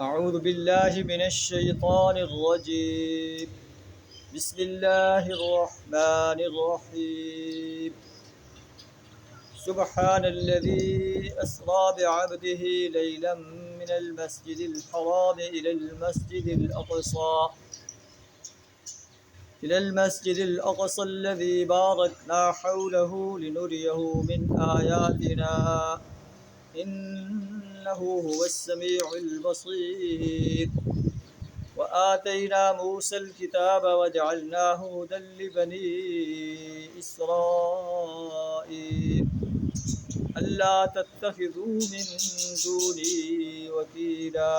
أعوذ بالله من الشيطان الرجيم. بسم الله الرحمن الرحيم. سبحان الذي أسرى بعبده ليلا من المسجد الحرام إلى المسجد الأقصى الذي باركنا حوله لنريه من آياتنا إنه هو السميع البصير. وآتينا موسى الكتاب وجعلناه هدى لبني إسرائيل ألا تتخذوا من دوني وكيلا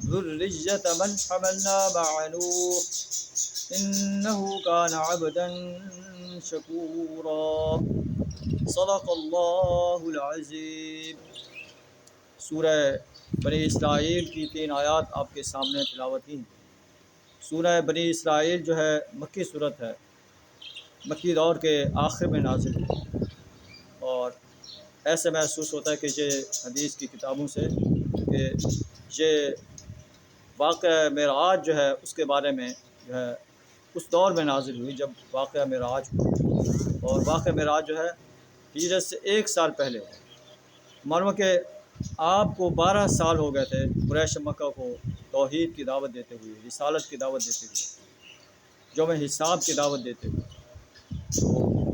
ذرية من حملنا مع نوح إنه كان عبدا شكورا. صدق اللہ العظیم. سورہ بنی اسرائیل کی 3 آیات آپ کے سامنے تلاوت کی ہیں. سورہ بنی اسرائیل جو ہے مکی صورت ہے، مکی دور کے آخر میں نازل ہے، اور ایسے محسوس ہوتا ہے کہ یہ حدیث کی کتابوں سے کہ یہ واقعہ معراج جو ہے اس کے بارے میں جو ہے اس دور میں نازل ہوئی جب واقعہ معراج ہوا، اور واقعہ معراج جو ہے ہجرت سے 1 سال پہلے. معلوم کہ آپ کو 12 سال ہو گئے تھے قریش مکہ کو توحید کی دعوت دیتے ہوئے، رسالت کی دعوت دیتے ہوئے، یوم حساب کی دعوت دیتے ہوئے. تو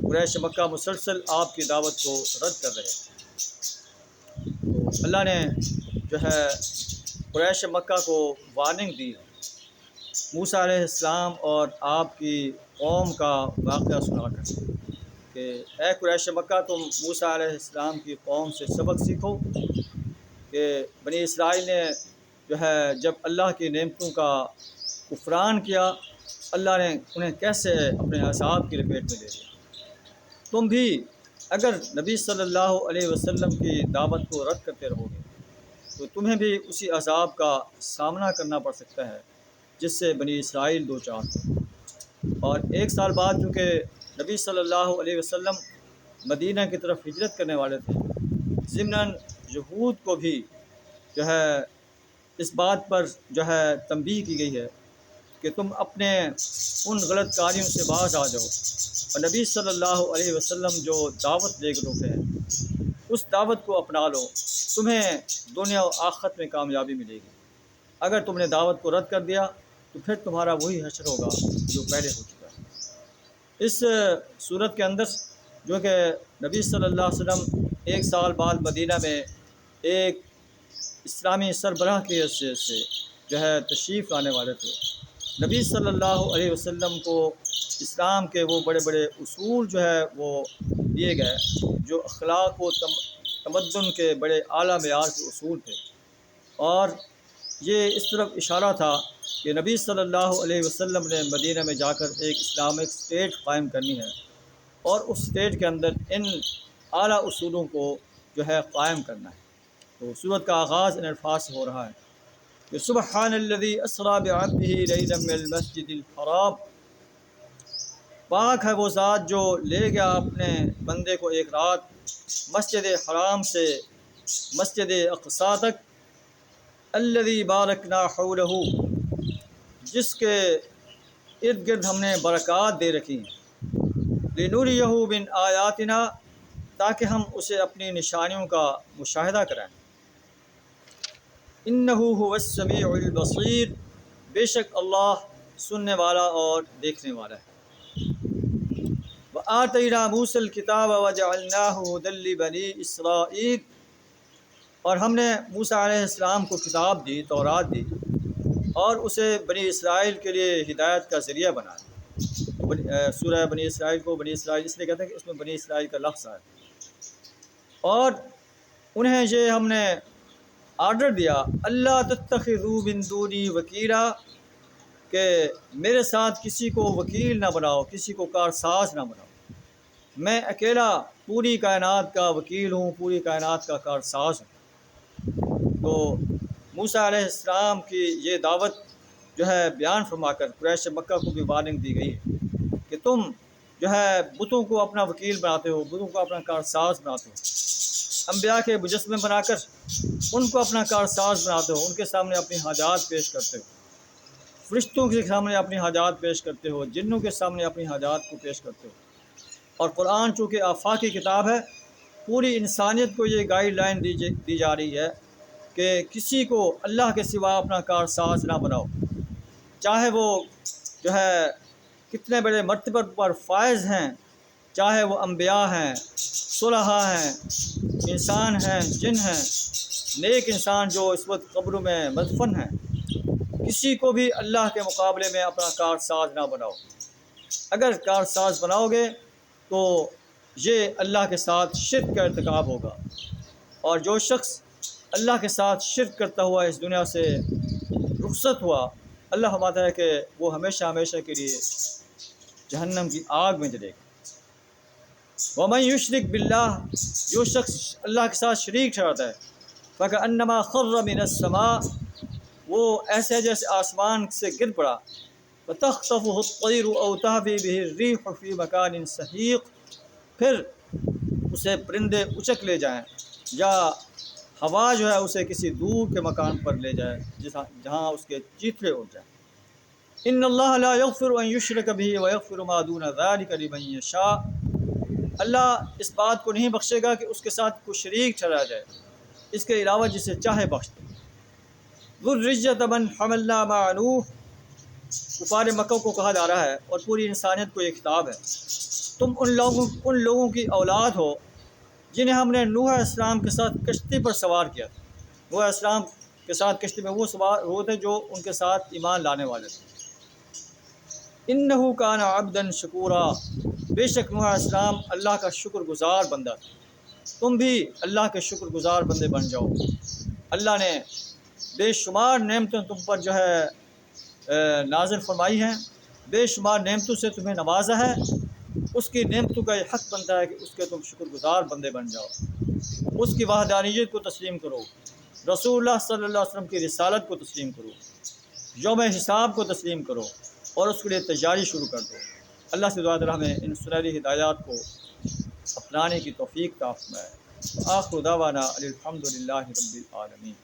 قریش مکہ مسلسل آپ کی دعوت کو رد کر رہے تھے. تو اللہ نے جو ہے قریش مکہ کو وارننگ دی موسیٰ علیہ السلام اور آپ کی قوم کا واقعہ سنا کر کہ اے قریش مکہ، تم موسیٰ علیہ السلام کی قوم سے سبق سیکھو کہ بنی اسرائیل نے جو ہے جب اللہ کی نعمتوں کا کفران کیا، اللہ نے انہیں کیسے اپنے عذاب کی لپیٹ میں لے لیا. تم بھی اگر نبی صلی اللہ علیہ وسلم کی دعوت کو رد کرتے رہو گے تو تمہیں بھی اسی عذاب کا سامنا کرنا پڑ سکتا ہے جس سے بنی اسرائیل دو چار ہو. اور 1 سال بعد چونکہ نبی صلی اللہ علیہ وسلم مدینہ کی طرف ہجرت کرنے والے تھے، ضمناً یہود کو بھی جو ہے اس بات پر جو ہے تنبیہ کی گئی ہے کہ تم اپنے ان غلط کاریوں سے باز آ جاؤ، اور نبی صلی اللہ علیہ وسلم جو دعوت لے کر اٹھے ہیں اس دعوت کو اپنا لو، تمہیں دنیا و آخرت میں کامیابی ملے گی. اگر تم نے دعوت کو رد کر دیا تو پھر تمہارا وہی حشر ہوگا جو پہلے ہو چکا ہے. اس صورت کے اندر جو کہ نبی صلی اللہ علیہ وسلم 1 سال بعد مدینہ میں ایک اسلامی سربراہ کی حیثیت سے جو ہے تشریف لانے والے تھے. نبی صلی اللہ علیہ وسلم کو اسلام کے وہ بڑے بڑے اصول جو ہے وہ دیے گئے جو اخلاق و تمدن کے بڑے اعلیٰ معیار کے اصول تھے، اور یہ اس طرف اشارہ تھا کہ نبی صلی اللہ علیہ وسلم نے مدینہ میں جا کر ایک اسلامک اسٹیٹ قائم کرنی ہے، اور اس اسٹیٹ کے اندر ان اعلیٰ اصولوں کو جو ہے قائم کرنا ہے. تو سورت کا آغاز ان الفاظ سے ہو رہا ہے کہ سبحان الذی اسریٰ بعبدہ لیلا من المسجد الحرام. پاک ہے وہ ذات جو لے گیا اپنے بندے کو ایک رات مسجد حرام سے مسجد اقصیٰ تک، الذی بارکنا حولہ، جس کے ارد گرد ہم نے برکات دے رکھی ہیں، لنریہ من آیاتنا، تاکہ ہم اسے اپنی نشانیوں کا مشاہدہ کرائیں. انہ هو السمیع البصیر، بے شک اللہ سننے والا اور دیکھنے والا ہے. وآتینا موسیٰ الکتاب وجعلناہ ھدی لبنی اسرائیل، اور ہم نے موسیٰ علیہ السلام کو کتاب دی، تورات دی، اور اسے بنی اسرائیل کے لیے ہدایت کا ذریعہ بنایا. سورہ بنی اسرائیل کو بنی اسرائیل اس لیے کہتے ہیں کہ اس میں بنی اسرائیل کا لفظ ہے. اور انہیں یہ ہم نے آرڈر دیا اللہ تتخذوا من دونی وکیلا، کہ میرے ساتھ کسی کو وکیل نہ بناؤ، کسی کو کارساز نہ بناؤ. میں اکیلا پوری کائنات کا وکیل ہوں، پوری کائنات کا کارساز ہوں. تو موسیٰ علیہ السلام کی یہ دعوت جو ہے بیان فرما کر قریش مکہ کو بھی وارننگ دی گئی ہے کہ تم جو ہے بتوں کو اپنا وکیل بناتے ہو، بتوں کو اپنا کارساز بناتے ہو، انبیاء کے مجسمے بنا کر ان کو اپنا کارساز بناتے ہو، ان کے سامنے اپنی حاجات پیش کرتے ہو، فرشتوں کے سامنے اپنی حاجات پیش کرتے ہو، جنوں کے سامنے اپنی حاجات کو پیش کرتے ہو۔ اور قرآن چونکہ آفاقی کتاب ہے، پوری انسانیت کو یہ گائیڈ لائن دی جا رہی ہے کہ کسی کو اللہ کے سوا اپنا کارساز نہ بناؤ، چاہے وہ جو ہے کتنے بڑے مرتبہ پر فائز ہیں، چاہے وہ انبیاء ہیں، صلحاء ہیں، انسان ہیں، جن ہیں، نیک انسان جو اس وقت قبروں میں مدفن ہیں، کسی کو بھی اللہ کے مقابلے میں اپنا کارساز نہ بناؤ۔ اگر کارساز بناؤ گے تو یہ اللہ کے ساتھ شرک کا ارتکاب ہوگا، اور جو شخص اللہ کے ساتھ شرک کرتا ہوا اس دنیا سے رخصت ہوا، اللہ فرماتا ہے کہ وہ ہمیشہ ہمیشہ کے لیے جہنم کی آگ میں جلے گا۔ وَمَن يُشْرِكْ بِاللَّهِ، جو شخص اللہ کے ساتھ شریک ٹھہراتا ہے، فَكَأَنَّمَا خَرَّ مِنَ السَّمَاءِ، وہ ایسے جیسے آسمان سے گر پڑا، وَتَخْطَفُهُ الطَّيْرُ أَوْ تَهْوِي بِهِ الرِّيحُ فِي مَكَانٍ سَحِيقٍ، پھر اسے پرندے اچک لے جائیں یا ہوا جو ہے اسے کسی دور کے مکان پر لے جائے جہاں اس کے چیتھڑے اڑ جائیں۔ ان اللہ لا یغفر ان یشرک بہ ویغفر ما دون ذلک لمن یشاء، اللہ اس بات کو نہیں بخشے گا کہ اس کے ساتھ کوئی شریک ٹھہرایا جائے، اس کے علاوہ جسے چاہے بخش دے۔ ذُرِّیَّةَ مَنْ حَمَلْنَا مَعَ نُوحٍ، کفار مکہ کو کہا جا رہا ہے اور پوری انسانیت کو یہ خطاب ہے، تم ان لوگوں کی اولاد ہو جنہیں ہم نے نوح علیہ السلام کے ساتھ کشتی پر سوار کیا تھا۔ نوح علیہ السلام کے ساتھ کشتی میں وہ تھے جو ان کے ساتھ ایمان لانے والے تھے۔ انہ کان عبدا شکورا، بے شک نوح علیہ السلام اللہ کا شکر گزار بندہ تھا۔ تم بھی اللہ کے شکر گزار بندے بن جاؤ۔ اللہ نے بے شمار نعمتیں تم پر جو ہے نازل فرمائی ہیں، بے شمار نعمتوں سے تمہیں نوازا ہے، اس کی نعمتوں کا یہ حق بنتا ہے کہ اس کے تم شکر گزار بندے بن جاؤ، اس کی وحدانیت کو تسلیم کرو، رسول اللہ صلی اللہ علیہ وسلم کی رسالت کو تسلیم کرو، یوم حساب کو تسلیم کرو، اور اس کے لیے تیاری شروع کر دو۔ اللہ سے دعا ہے ہمیں ان سنہری ہدایات کو اپنانے کی توفیق عطا فرمائے۔ آخر دعوانا الحمد للہ رب العالمین۔